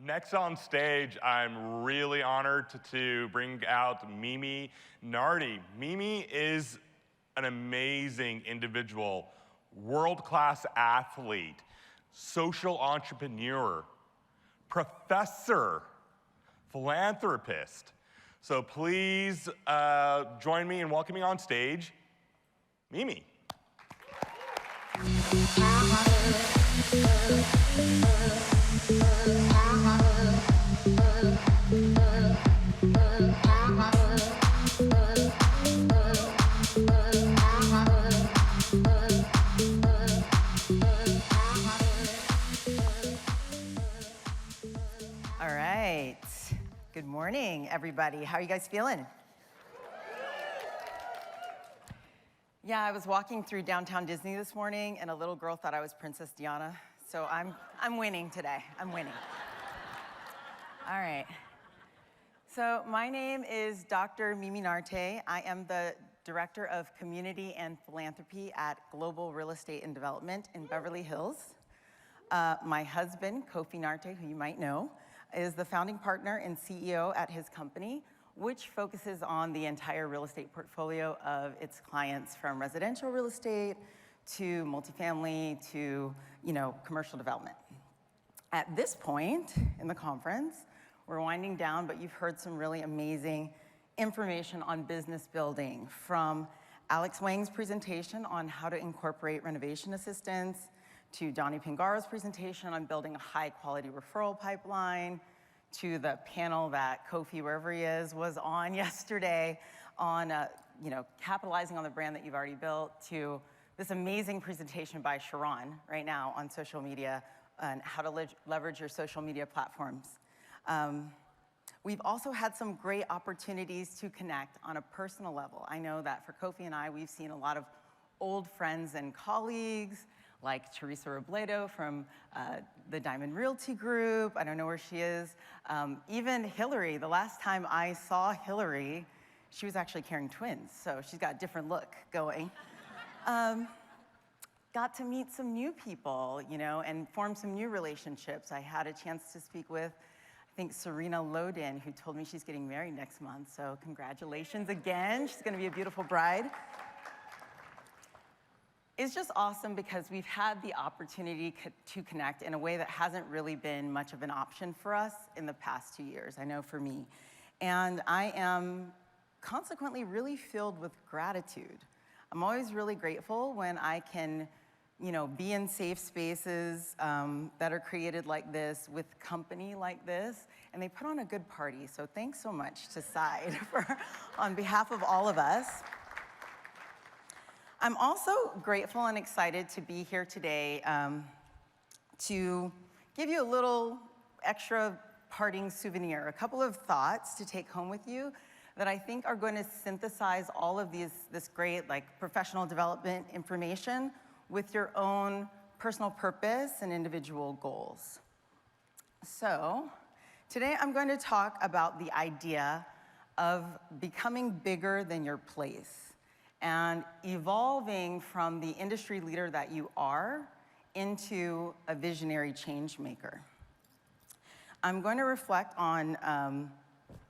Next on stage, I'm really honored to bring out Mimi Nartey. Mimi is an amazing individual, world-class athlete, social entrepreneur, professor, philanthropist. So please join me in welcoming on stage, Mimi. All right. Good morning, everybody. How are you guys feeling? Yeah, I was walking through downtown Disney this morning, and a little girl thought I was Princess Diana. So I'm winning today. I'm winning. All right. So my name is Dr. Mimi Nartay. I am the Director of Community and Philanthropy at Global Real Estate and Development in Beverly Hills. My husband, Kofi Nartey, who you might know, is the founding partner and CEO at his company, which focuses on the entire real estate portfolio of its clients, from residential real estate to multifamily to, commercial development. At this point in the conference, we're winding down, but you've heard some really amazing information on business building, from Alex Wang's presentation on how to incorporate renovation assistance, to Donnie Pingaro's presentation on building a high-quality referral pipeline, to the panel that Kofi, wherever he is, was on yesterday on, capitalizing on the brand that you've already built, to this amazing presentation by Sharon right now on social media and how to leverage your social media platforms. We've also had some great opportunities to connect on a personal level. I know that for Kofi and I, we've seen a lot of old friends and colleagues, like Teresa Robledo from the Diamond Realty Group. I don't know where she is. Even Hillary, the last time I saw Hillary, she was actually carrying twins, so she's got a different look going. Got to meet some new people, and form some new relationships. I had a chance to speak with, I think, Serena Lodin, who told me she's getting married next month, so congratulations again. She's gonna be a beautiful bride. It's just awesome because we've had the opportunity to connect in a way that hasn't really been much of an option for us in the past 2 years, I know for me. And I am consequently really filled with gratitude. I'm always really grateful when I can, be in safe spaces that are created like this, with company like this, and they put on a good party. So thanks so much to Side on behalf of all of us. I'm also grateful and excited to be here today to give you a little extra parting souvenir, a couple of thoughts to take home with you that I think are going to synthesize all of this great professional development information with your own personal purpose and individual goals. So today I'm going to talk about the idea of becoming bigger than your place and evolving from the industry leader that you are into a visionary change maker. I'm going to reflect on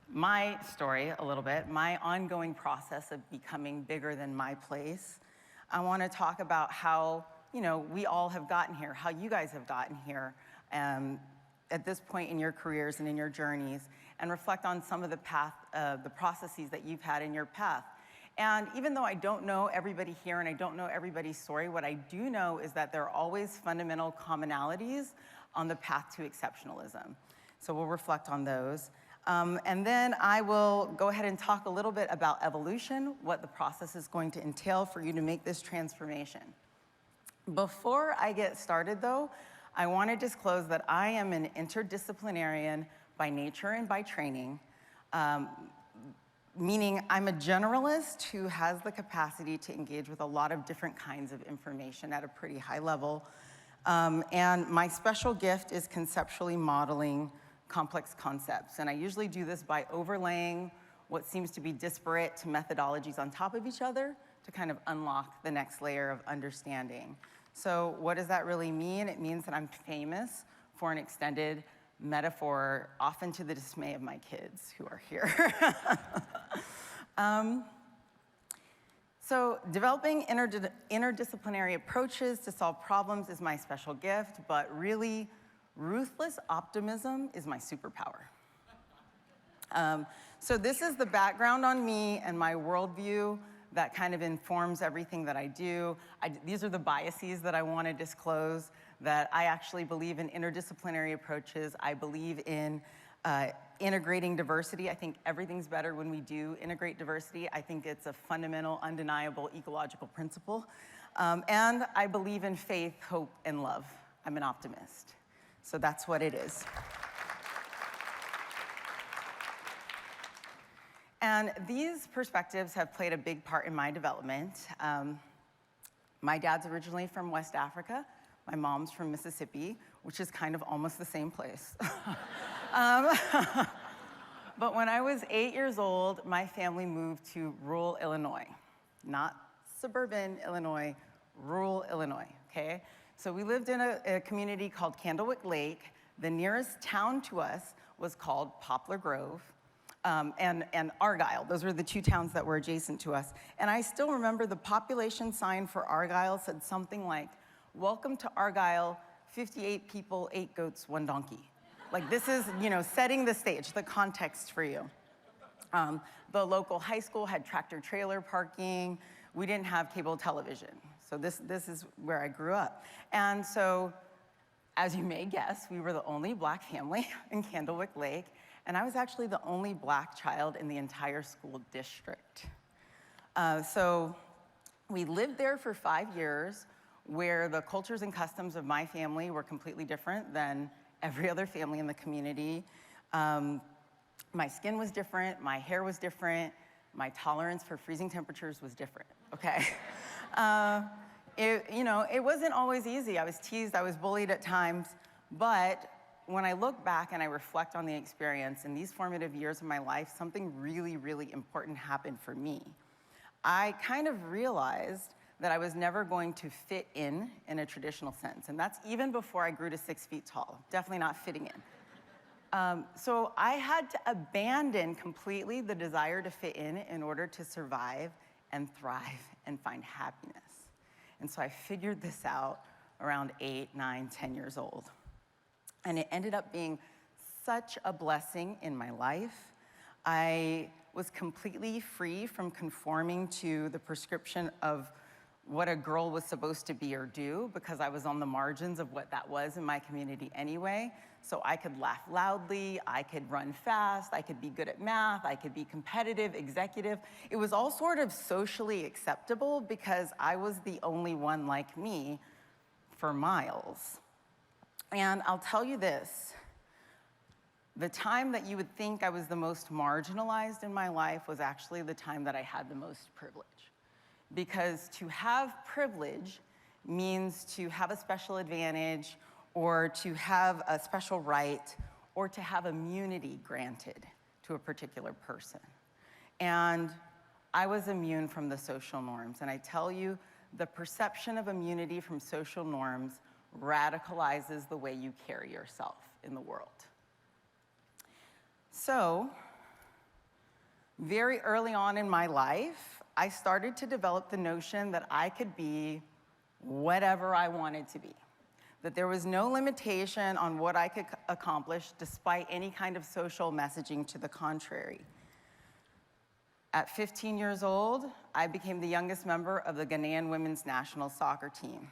my story a little bit, my ongoing process of becoming bigger than my place. I want to talk about how, we all have gotten here, how you guys have gotten here at this point in your careers and in your journeys, and reflect on some of the processes that you've had in your path. And even though I don't know everybody here and I don't know everybody's story, what I do know is that there are always fundamental commonalities on the path to exceptionalism. So we'll reflect on those. And then I will go ahead and talk a little bit about evolution, what the process is going to entail for you to make this transformation. Before I get started, though, I want to disclose that I am an interdisciplinarian by nature and by training. Meaning I'm a generalist who has the capacity to engage with a lot of different kinds of information at a pretty high level. And my special gift is conceptually modeling complex concepts. And I usually do this by overlaying what seems to be disparate methodologies on top of each other to kind of unlock the next layer of understanding. So what does that really mean? It means that I'm famous for an extended metaphor, often to the dismay of my kids who are here. So developing interdisciplinary approaches to solve problems is my special gift, but really, ruthless optimism is my superpower. So this is the background on me and my worldview that kind of informs everything that I do. These are the biases that I want to disclose, that I actually believe in interdisciplinary approaches. I believe in integrating diversity. I think everything's better when we do integrate diversity. I think it's a fundamental, undeniable ecological principle. And I believe in faith, hope, and love. I'm an optimist. So that's what it is. And these perspectives have played a big part in my development. My dad's originally from West Africa. My mom's from Mississippi, which is kind of almost the same place. But when I was 8 years old, my family moved to rural Illinois. Not suburban Illinois, rural Illinois, okay? So we lived in a community called Candlewick Lake. The nearest town to us was called Poplar Grove. And Argyle. Those were the two towns that were adjacent to us. And I still remember the population sign for Argyle said something like, "Welcome to Argyle, 58 people, 8 goats, 1 donkey." Like this is, setting the stage, the context for you. The local high school had tractor trailer parking. We didn't have cable television. So this is where I grew up. And so, as you may guess, we were the only Black family in Candlewick Lake. And I was actually the only Black child in the entire school district. So we lived there for 5 years, where the cultures and customs of my family were completely different than every other family in the community. My skin was different, my hair was different, my tolerance for freezing temperatures was different, okay? It wasn't always easy. I was teased, I was bullied at times, but when I look back and I reflect on the experience in these formative years of my life, something really, really important happened for me. I kind of realized that I was never going to fit in a traditional sense. And that's even before I grew to 6 feet tall, definitely not fitting in. So I had to abandon completely the desire to fit in order to survive and thrive and find happiness. And so I figured this out around 8, 9, 10 years old. And it ended up being such a blessing in my life. I was completely free from conforming to the prescription of what a girl was supposed to be or do, because I was on the margins of what that was in my community anyway. So I could laugh loudly, I could run fast, I could be good at math, I could be competitive, executive. It was all sort of socially acceptable because I was the only one like me for miles. And I'll tell you this, the time that you would think I was the most marginalized in my life was actually the time that I had the most privilege. Because to have privilege means to have a special advantage, or to have a special right, or to have immunity granted to a particular person. And I was immune from the social norms. And I tell you, the perception of immunity from social norms radicalizes the way you carry yourself in the world. So, very early on in my life, I started to develop the notion that I could be whatever I wanted to be. That there was no limitation on what I could accomplish despite any kind of social messaging to the contrary. At 15 years old, I became the youngest member of the Ghanaian women's national soccer team.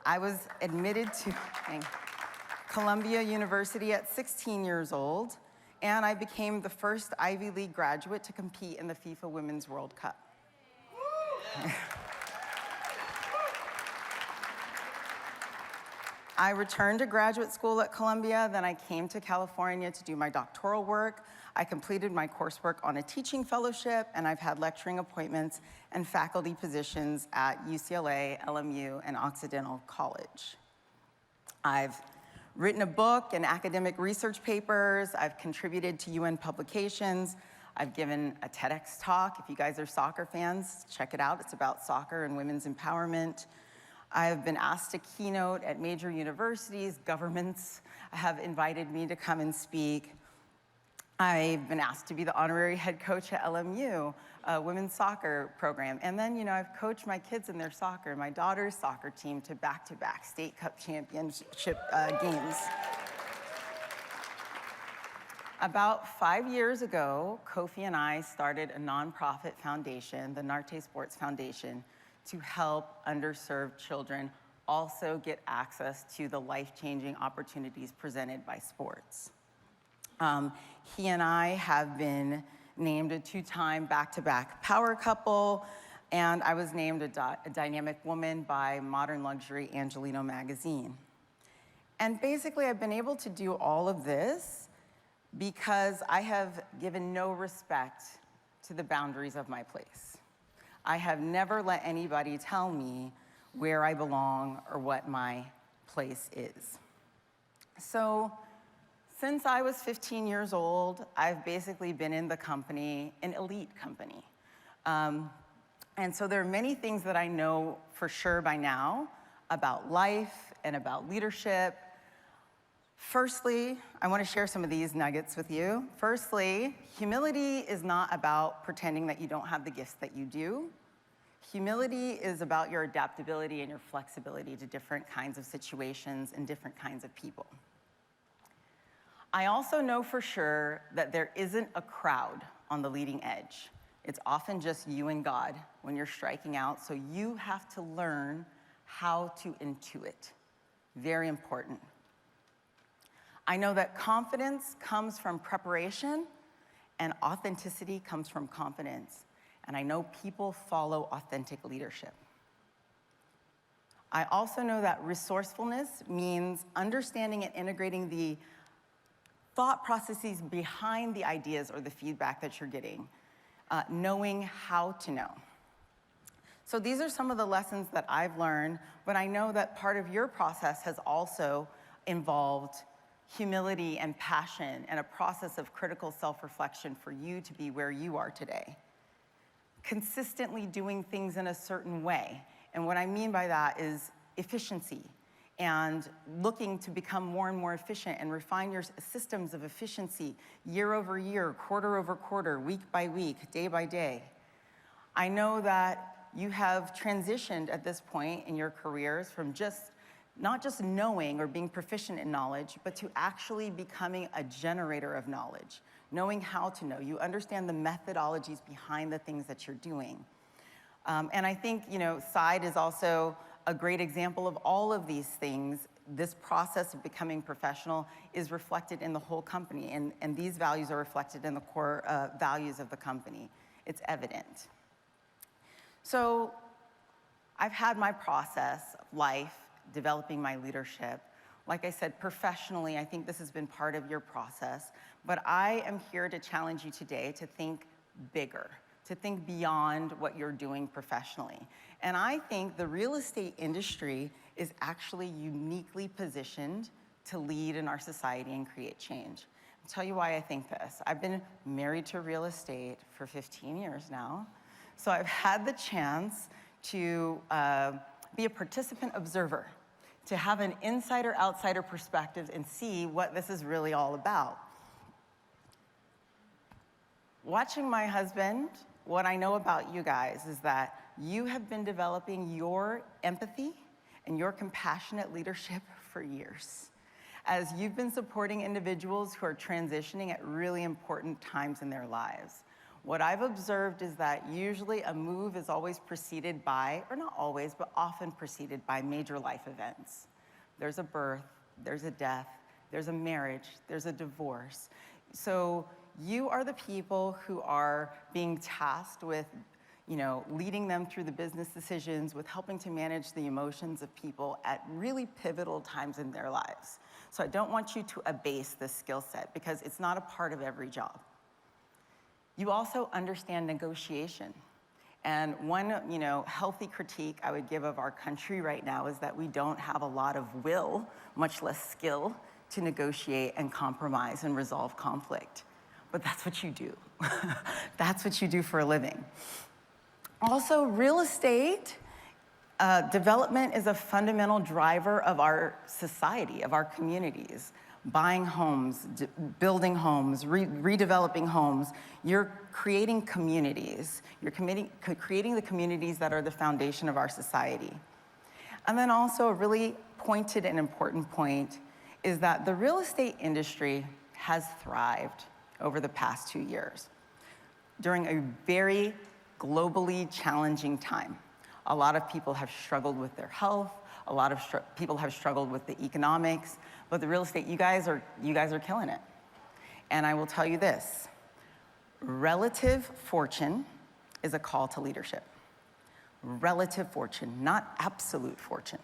I was admitted to Columbia University at 16 years old, and I became the first Ivy League graduate to compete in the FIFA Women's World Cup. I returned to graduate school at Columbia, then I came to California to do my doctoral work. I completed my coursework on a teaching fellowship, and I've had lecturing appointments and faculty positions at UCLA, LMU, and Occidental College. I've written a book and academic research papers. I've contributed to UN publications. I've given a TEDx talk. If you guys are soccer fans, check it out. It's about soccer and women's empowerment. I've been asked to keynote at major universities, governments. have invited me to come and speak. I've been asked to be the honorary head coach at LMU, a women's soccer program. And then, I've coached my kids in their soccer, my daughter's soccer team to back-to-back state cup championship games. About 5 years ago, Kofi and I started a nonprofit foundation, the Nartay Sports Foundation, to help underserved children also get access to the life-changing opportunities presented by sports. He and I have been named a 2-time back-to-back power couple, and I was named a dynamic woman by Modern Luxury Angelino magazine. And basically, I've been able to do all of this because I have given no respect to the boundaries of my place. I have never let anybody tell me where I belong or what my place is. So, since I was 15 years old, I've basically been in the company, an elite company. And so there are many things that I know for sure by now about life and about leadership. Firstly, I want to share some of these nuggets with you. Firstly, humility is not about pretending that you don't have the gifts that you do. Humility is about your adaptability and your flexibility to different kinds of situations and different kinds of people. I also know for sure that there isn't a crowd on the leading edge. It's often just you and God when you're striking out, so you have to learn how to intuit. Very important. I know that confidence comes from preparation and authenticity comes from confidence. And I know people follow authentic leadership. I also know that resourcefulness means understanding and integrating the thought processes behind the ideas or the feedback that you're getting, knowing how to know. So these are some of the lessons that I've learned, but I know that part of your process has also involved humility and passion and a process of critical self-reflection for you to be where you are today. Consistently doing things in a certain way. And what I mean by that is efficiency and looking to become more and more efficient and refine your systems of efficiency year over year, quarter over quarter, week by week, day by day. I know that you have transitioned at this point in your careers from not just knowing or being proficient in knowledge, but to actually becoming a generator of knowledge, knowing how to know. You understand the methodologies behind the things that you're doing. And I think, SIDE is also a great example of all of these things. This process of becoming professional is reflected in the whole company, and these values are reflected in the core values of the company. It's evident. So I've had my process of life, developing my leadership. Like I said, professionally, I think this has been part of your process, but I am here to challenge you today to think bigger, to think beyond what you're doing professionally. And I think the real estate industry is actually uniquely positioned to lead in our society and create change. I'll tell you why I think this. I've been married to real estate for 15 years now, so I've had the chance to be a participant observer, to have an insider-outsider perspective and see what this is really all about. Watching my husband, what I know about you guys is that you have been developing your empathy and your compassionate leadership for years, as you've been supporting individuals who are transitioning at really important times in their lives. What I've observed is that usually a move is always preceded by, or not always, but often preceded by major life events. There's a birth, there's a death, there's a marriage, there's a divorce. So you are the people who are being tasked with, leading them through the business decisions, with helping to manage the emotions of people at really pivotal times in their lives. So I don't want you to abase this skill set because it's not a part of every job. You also understand negotiation. And one, healthy critique I would give of our country right now is that we don't have a lot of will, much less skill, to negotiate and compromise and resolve conflict. But that's what you do. That's what you do for a living. Also, real estate development is a fundamental driver of our society, of our communities. buying homes, building homes, redeveloping homes. You're creating communities. You're creating the communities that are the foundation of our society. And then also a really pointed and important point is that the real estate industry has thrived over the past 2 years during a very globally challenging time. A lot of people have struggled with their health. A lot of people have struggled with the economics, but the real estate, you guys are killing it. And I will tell you this, relative fortune is a call to leadership. Relative fortune, not absolute fortune.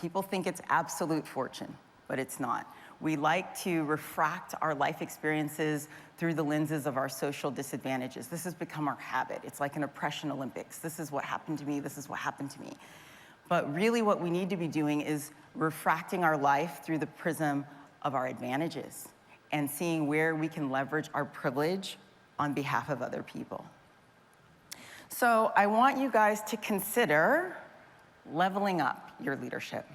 People think it's absolute fortune, but it's not. We like to refract our life experiences through the lenses of our social disadvantages. This has become our habit. It's like an oppression Olympics. This is what happened to me, this is what happened to me. But really what we need to be doing is refracting our life through the prism of our advantages and seeing where we can leverage our privilege on behalf of other people. So I want you guys to consider leveling up your leadership.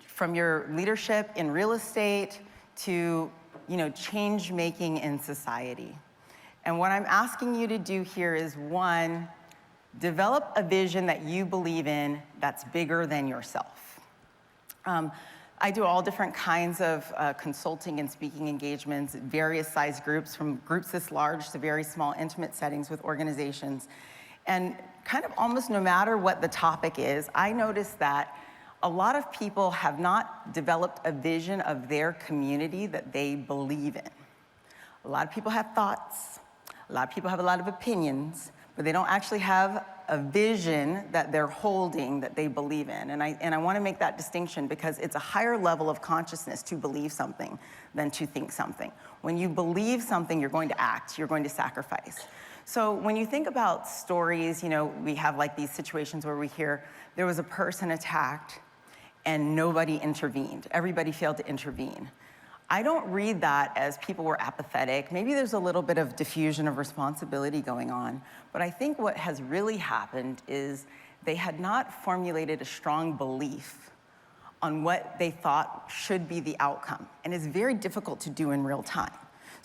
From your leadership in real estate to, change making in society. And what I'm asking you to do here is, one, develop a vision that you believe in that's bigger than yourself. I do all different kinds of consulting and speaking engagements, various size groups, from groups this large to very small, intimate settings with organizations. And kind of almost no matter what the topic is, I notice that a lot of people have not developed a vision of their community that they believe in. A lot of people have thoughts, a lot of people have a lot of opinions, but they don't actually have a vision that they're holding that they believe in. And I want to make that distinction because it's a higher level of consciousness to believe something than to think something. When you believe something, you're going to act, you're going to sacrifice. So when you think about stories, we have like these situations where we hear there was a person attacked and nobody intervened. Everybody failed to intervene. I don't read that as people were apathetic. Maybe there's a little bit of diffusion of responsibility going on, but I think what has really happened is they had not formulated a strong belief on what they thought should be the outcome, and it's very difficult to do in real time.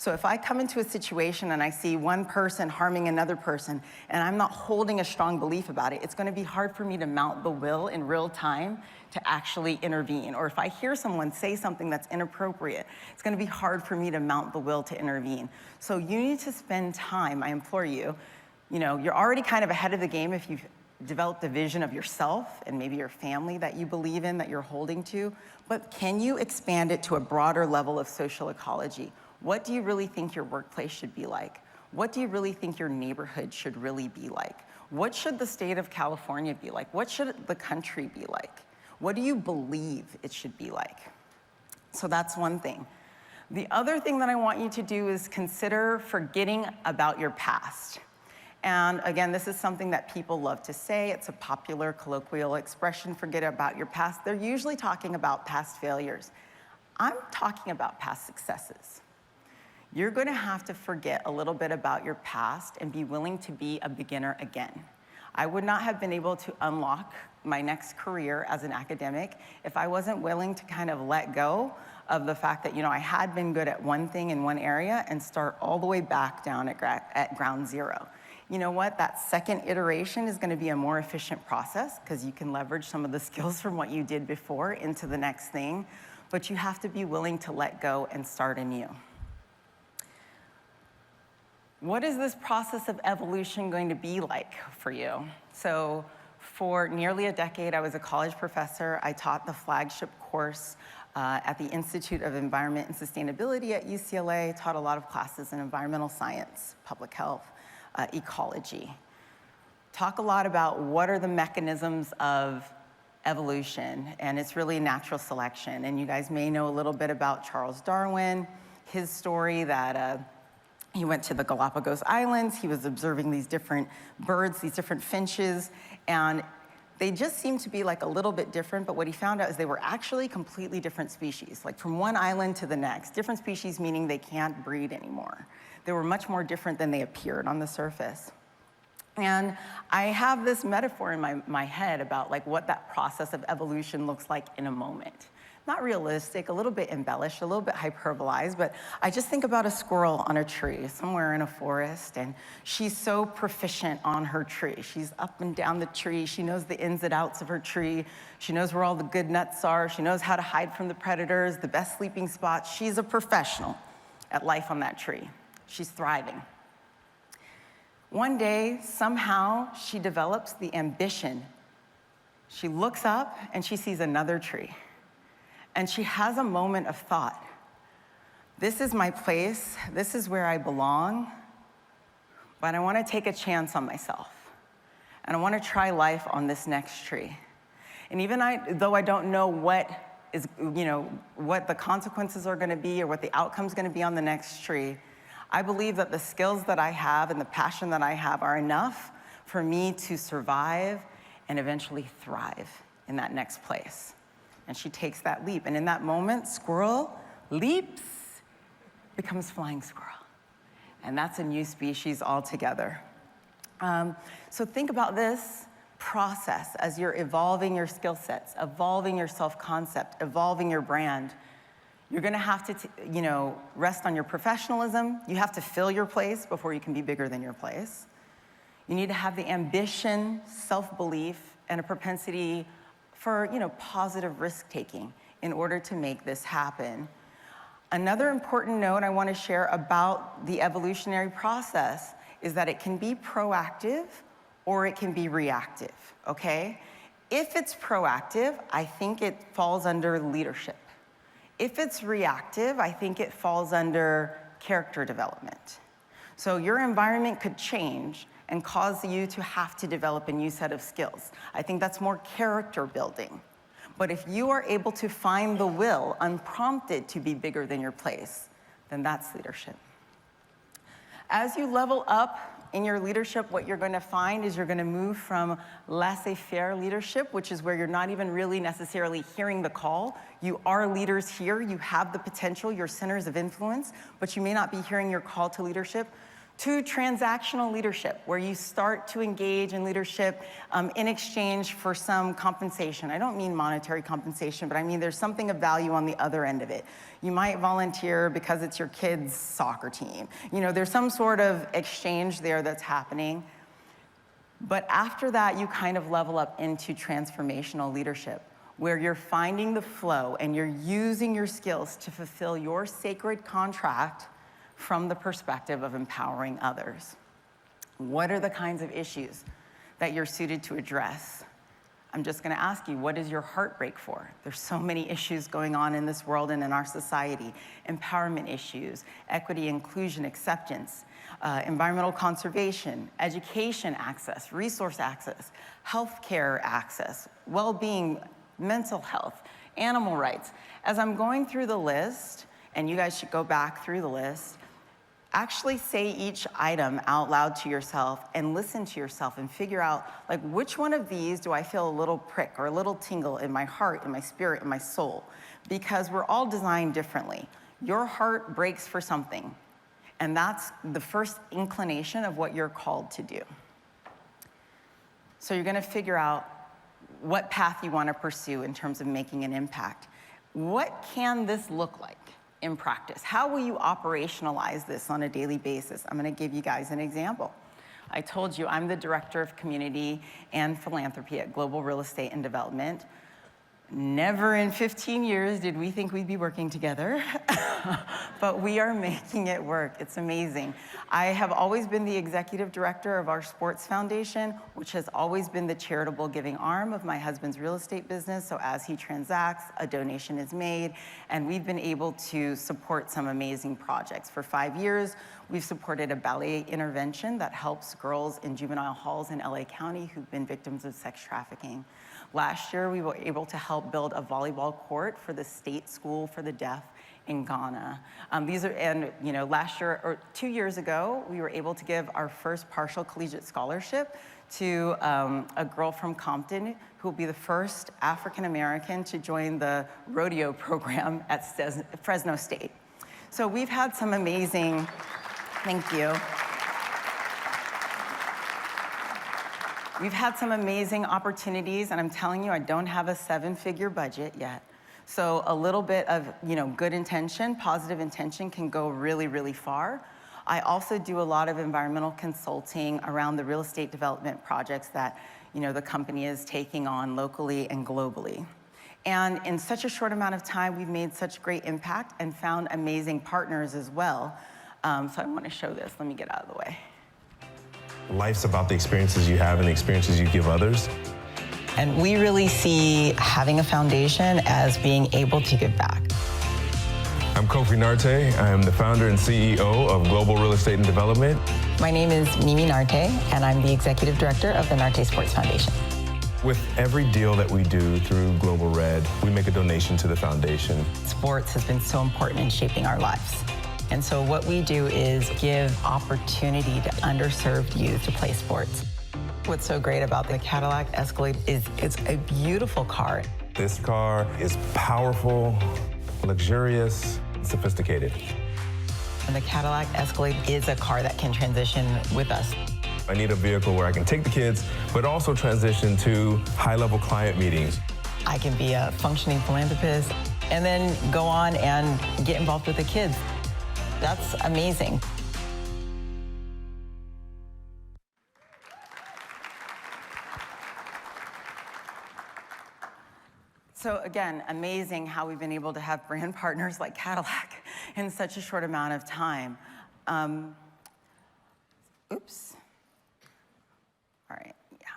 So if I come into a situation and I see one person harming another person and I'm not holding a strong belief about it, it's going to be hard for me to mount the will in real time to actually intervene. Or if I hear someone say something that's inappropriate, it's going to be hard for me to mount the will to intervene. So you need to spend time, I implore you. You're already kind of ahead of the game if you've developed a vision of yourself and maybe your family that you believe in, that you're holding to, but can you expand it to a broader level of social ecology? What do you really think your workplace should be like? What do you really think your neighborhood should really be like? What should the state of California be like? What should the country be like? What do you believe it should be like? So that's one thing. The other thing that I want you to do is consider forgetting about your past. And again, this is something that people love to say. It's a popular colloquial expression, forget about your past. They're usually talking about past failures. I'm talking about past successes. You're going to have to forget a little bit about your past and be willing to be a beginner again. I would not have been able to unlock my next career as an academic if I wasn't willing to kind of let go of the fact that, I had been good at one thing in one area and start all the way back down at ground zero. You know what? That second iteration is going to be a more efficient process because you can leverage some of the skills from what you did before into the next thing, but you have to be willing to let go and start anew. What is this process of evolution going to be like for you? So for nearly a decade, I was a college professor. I taught the flagship course at the Institute of Environment and Sustainability at UCLA, taught a lot of classes in environmental science, public health, ecology. Talk a lot about what are the mechanisms of evolution, and it's really natural selection. And you guys may know a little bit about Charles Darwin, his story that he went to the Galapagos Islands, he was observing these different birds, these different finches, and they just seemed to be like a little bit different, but what he found out is they were actually completely different species, like from one island to the next. Different species meaning they can't breed anymore. They were much more different than they appeared on the surface. And I have this metaphor in my head about like what that process of evolution looks like in a moment. not realistic, a little bit embellished, a little bit hyperbolized, but I just think about a squirrel on a tree somewhere in a forest, and she's so proficient on her tree. She's up and down the tree. She knows the ins and outs of her tree. She knows where all the good nuts are. She knows how to hide from the predators, the best sleeping spots. She's a professional at life on that tree. She's thriving. One day, somehow, she develops the ambition. She looks up and she sees another tree. And she has a moment of thought. This is my place. This is where I belong. But I want to take a chance on myself. And I want to try life on this next tree. And even though I don't know what the consequences are going to be or what the outcome's going to be on the next tree, I believe that the skills that I have and the passion that I have are enough for me to survive and eventually thrive in that next place. And she takes that leap. And in that moment, squirrel leaps, becomes flying squirrel. And that's a new species altogether. So think about this process as you're evolving your skill sets, evolving your self-concept, evolving your brand. You're gonna have to, rest on your professionalism. You have to fill your place before you can be bigger than your place. You need to have the ambition, self-belief, and a propensity for, positive risk-taking in order to make this happen. Another important note I want to share about the evolutionary process is that it can be proactive or it can be reactive, okay? If it's proactive, I think it falls under leadership. If it's reactive, I think it falls under character development. So your environment could change and cause you to have to develop a new set of skills. I think that's more character building. But if you are able to find the will, unprompted, to be bigger than your place, then that's leadership. As you level up in your leadership, what you're going to find is you're going to move from laissez-faire leadership, which is where you're not even really necessarily hearing the call. You are leaders here, you have the potential, you're centers of influence, but you may not be hearing your call to leadership, to transactional leadership, where you start to engage in leadership in exchange for some compensation. I don't mean monetary compensation, but I mean there's something of value on the other end of it. You might volunteer because it's your kid's soccer team. There's some sort of exchange there that's happening. But after that, you kind of level up into transformational leadership, where you're finding the flow and you're using your skills to fulfill your sacred contract from the perspective of empowering others. What are the kinds of issues that you're suited to address? I'm just gonna ask you, what is your heart break for? There's so many issues going on in this world and in our society. Empowerment issues, equity, inclusion, acceptance, environmental conservation, education access, resource access, healthcare access, well-being, mental health, animal rights. As I'm going through the list, and you guys should go back through the list, actually say each item out loud to yourself and listen to yourself and figure out, which one of these do I feel a little prick or a little tingle in my heart, in my spirit, in my soul? Because we're all designed differently. Your heart breaks for something, and that's the first inclination of what you're called to do. So you're gonna figure out what path you wanna pursue in terms of making an impact. What can this look like in practice? How will you operationalize this on a daily basis? I'm gonna give you guys an example. I told you I'm the Director of Community and Philanthropy at Global Real Estate and Development. Never in 15 years did we think we'd be working together, but we are making it work. It's amazing. I have always been the executive director of our sports foundation, which has always been the charitable giving arm of my husband's real estate business. So as he transacts, a donation is made, and we've been able to support some amazing projects. For 5 years, we've supported a ballet intervention that helps girls in juvenile halls in LA County who've been victims of sex trafficking. Last year, we were able to help build a volleyball court for the State School for the Deaf in Ghana. Last year, or 2 years ago, we were able to give our first partial collegiate scholarship to a girl from Compton who will be the first African-American to join the rodeo program at Fresno State. So we've had some amazing, thank you. We've had some amazing opportunities, and I'm telling you, I don't have a 7-figure budget yet. So a little bit of good intention, positive intention can go really, really far. I also do a lot of environmental consulting around the real estate development projects that the company is taking on locally and globally. And in such a short amount of time, we've made such great impact and found amazing partners as well. So I want to show this. Let me get out of the way. Life's about the experiences you have and the experiences you give others. And we really see having a foundation as being able to give back. I'm Kofi Nartay. I'm the founder and CEO of Global Real Estate and Development. My name is Mimi Nartay, and I'm the executive director of the Nartay Sports Foundation. With every deal that we do through Global Red, we make a donation to the foundation. Sports has been so important in shaping our lives. And so what we do is give opportunity to underserved youth to play sports. What's so great about the Cadillac Escalade is it's a beautiful car. This car is powerful, luxurious, sophisticated. And the Cadillac Escalade is a car that can transition with us. I need a vehicle where I can take the kids, but also transition to high-level client meetings. I can be a functioning philanthropist and then go on and get involved with the kids. That's amazing. So again, amazing how we've been able to have brand partners like Cadillac in such a short amount of time. Oops. All right, yeah.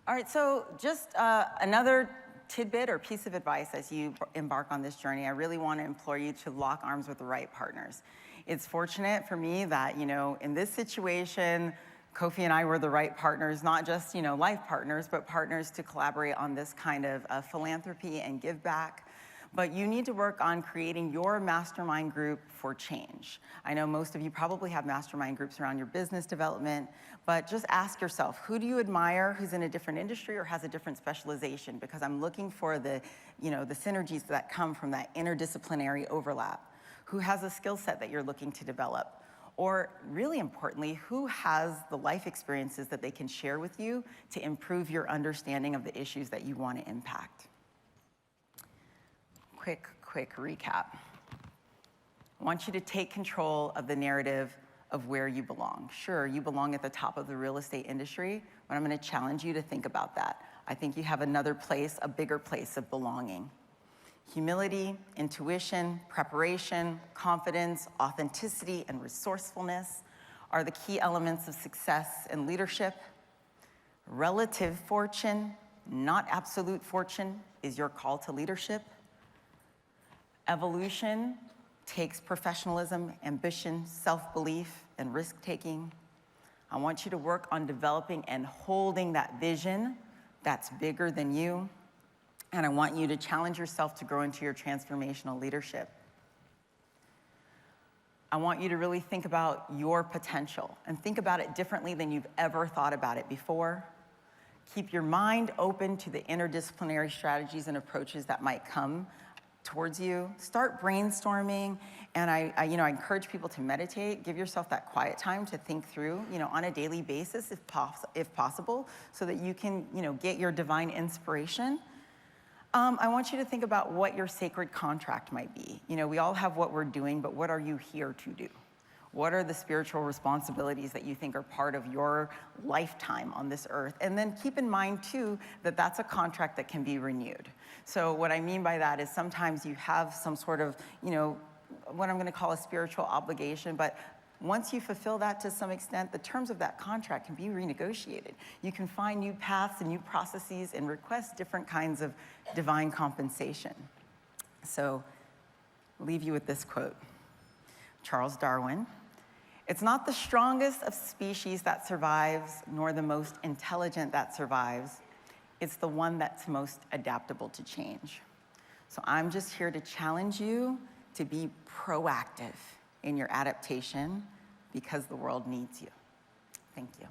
All right, so just another tidbit or piece of advice as you embark on this journey. I really want to implore you to lock arms with the right partners. It's fortunate for me that, in this situation, Kofi and I were the right partners, not just, life partners, but partners to collaborate on this kind of philanthropy and give back. But you need to work on creating your mastermind group for change. I know most of you probably have mastermind groups around your business development, but just ask yourself, who do you admire who's in a different industry or has a different specialization? Because I'm looking for the synergies that come from that interdisciplinary overlap. Who has a skill set that you're looking to develop? Or really importantly, who has the life experiences that they can share with you to improve your understanding of the issues that you want to impact? Quick recap. I want you to take control of the narrative of where you belong. Sure, you belong at the top of the real estate industry, but I'm going to challenge you to think about that. I think you have another place, a bigger place of belonging. Humility, intuition, preparation, confidence, authenticity, and resourcefulness are the key elements of success and leadership. Relative fortune, not absolute fortune, is your call to leadership. Evolution takes professionalism, ambition, self-belief, and risk-taking. I want you to work on developing and holding that vision that's bigger than you. And I want you to challenge yourself to grow into your transformational leadership. I want you to really think about your potential and think about it differently than you've ever thought about it before. Keep your mind open to the interdisciplinary strategies and approaches that might come towards you. Start brainstorming, and I encourage people to meditate. Give yourself that quiet time to think through, on a daily basis, if possible, so that you can, get your divine inspiration. I want you to think about what your sacred contract might be. We all have what we're doing, but what are you here to do? What are the spiritual responsibilities that you think are part of your lifetime on this earth? And then keep in mind, too, that that's a contract that can be renewed. So what I mean by that is sometimes you have some sort of, what I'm going to call a spiritual obligation, but once you fulfill that to some extent, the terms of that contract can be renegotiated. You can find new paths and new processes and request different kinds of divine compensation. So I'll leave you with this quote. Charles Darwin: "It's not the strongest of species that survives, nor the most intelligent that survives. It's the one that's most adaptable to change." So I'm just here to challenge you to be proactive in your adaptation because the world needs you. Thank you.